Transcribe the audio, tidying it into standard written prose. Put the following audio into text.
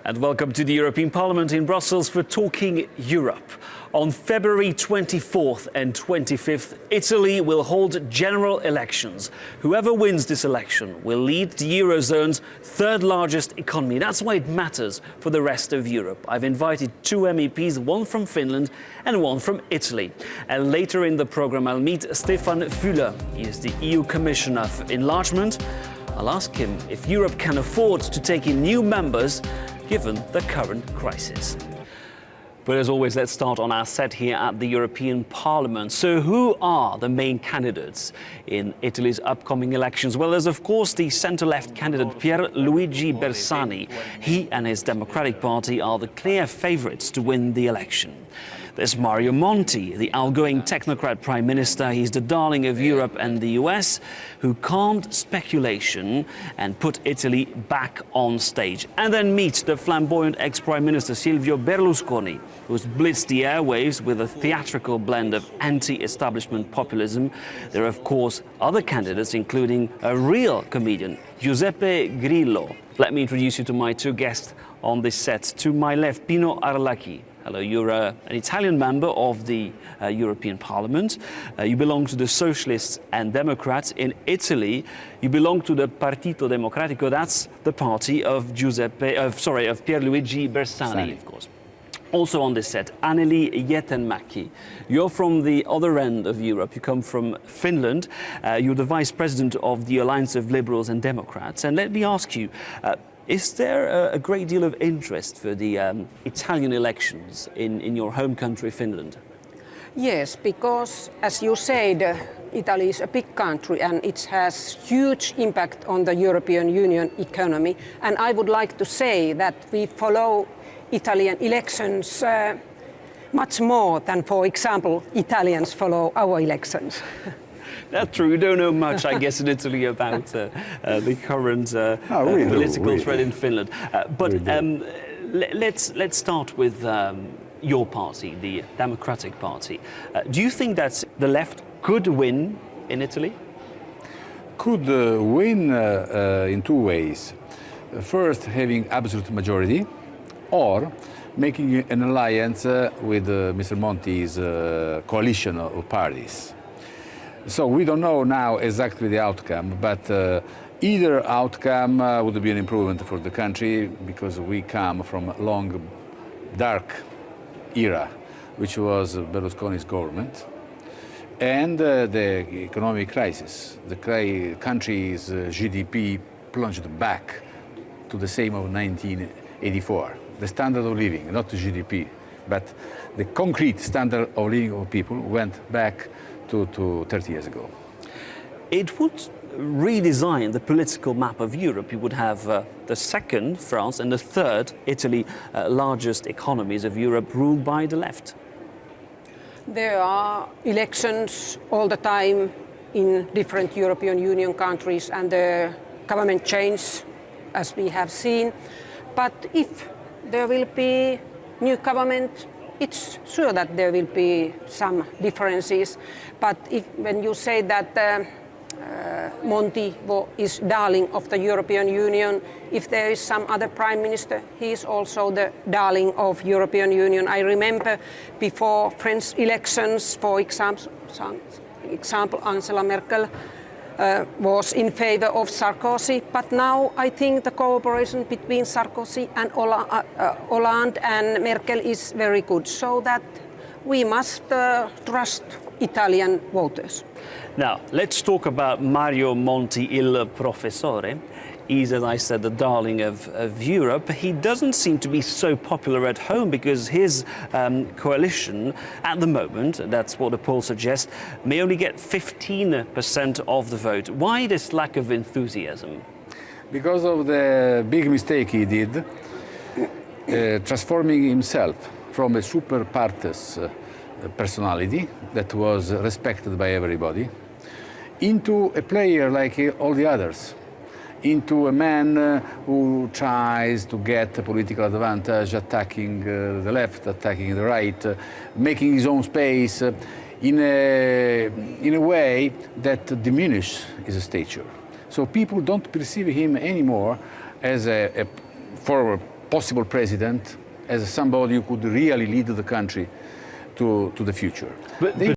And welcome to the European Parliament in Brussels for Talking Europe. On February 24th and 25th, Italy will hold general elections. Whoever wins this election will lead the eurozone's third largest economy. That's why it matters for the rest of Europe. I've invited two MEPs, one from Finland and one from Italy. And later in the programme, I'll meet Stefan Füle. He is the EU Commissioner for Enlargement. I'll ask him if Europe can afford to take in new members given the current crisis. But as always, let's start on our set here at the European Parliament. So who are the main candidates in Italy's upcoming elections? Well, there's of course the centre-left candidate Pier Luigi Bersani. He and his Democratic Party are the clear favourites to win the election. There's Mario Monti, the outgoing technocrat Prime Minister. He's the darling of Europe and the US, who calmed speculation and put Italy back on stage. And then meet the flamboyant ex-Prime Minister Silvio Berlusconi, who's blitzed the airwaves with a theatrical blend of anti-establishment populism. There are, of course, other candidates, including a real comedian, Giuseppe Grillo. Let me introduce you to my two guests on this set. To my left, Pino Arlacchi. Hello, you're an Italian member of the European Parliament. You belong to the Socialists and Democrats. In Italy, you belong to the Partito Democratico. That's the party of Pier Luigi Bersani, of course. Also on this set, Anneli Jäätteenmäki. You're from the other end of Europe. You come from Finland. You're the Vice President of the Alliance of Liberals and Democrats. And let me ask you, is there a great deal of interest for the Italian elections in your home country, Finland? Yes, because, as you said, Italy is a big country and it has huge impact on the European Union economy. And I would like to say that we follow Italian elections much more than, for example, Italians follow our elections. That's true. We don't know much, I guess, in Italy about the current political thread in Finland. But let's start with your party, the Democratic Party. Do you think that the left could win in Italy? Could win in two ways. First, having absolute majority, or making an alliance with Mr. Monti's coalition of parties. So we don't know now exactly the outcome, but either outcome would be an improvement for the country, because we come from a long, dark era, which was Berlusconi's government, and the economic crisis. The country's GDP plunged back to the same of 1984. The standard of living, not the GDP, but the concrete standard of living of people went back to 30 years ago. It would redesign the political map of Europe. You would have the second, France, and the third, Italy, largest economies of Europe ruled by the left. There are elections all the time in different European Union countries and the government change, as we have seen. But if there will be new government, it's sure that there will be some differences. But when you say that Monti is darling of the European Union, if there is some other prime minister, he is also the darling of European Union. I remember before French elections, for example, Angela Merkel was in favor of Sarkozy, but now I think the cooperation between Sarkozy and Hollande and Merkel is very good, so that we must trust Italian voters. Now, let's talk about Mario Monti, il professore. He's, as I said, the darling of Europe. He doesn't seem to be so popular at home because his coalition at the moment, that's what the poll suggests, may only get 15% of the vote. Why this lack of enthusiasm? Because of the big mistake he did, transforming himself from a super partes personality that was respected by everybody into a player like all the others, into a man who tries to get a political advantage, attacking the left, attacking the right, making his own space in a way that diminishes his stature. So people don't perceive him anymore as a forward possible president as somebody who could really lead the country to the future. But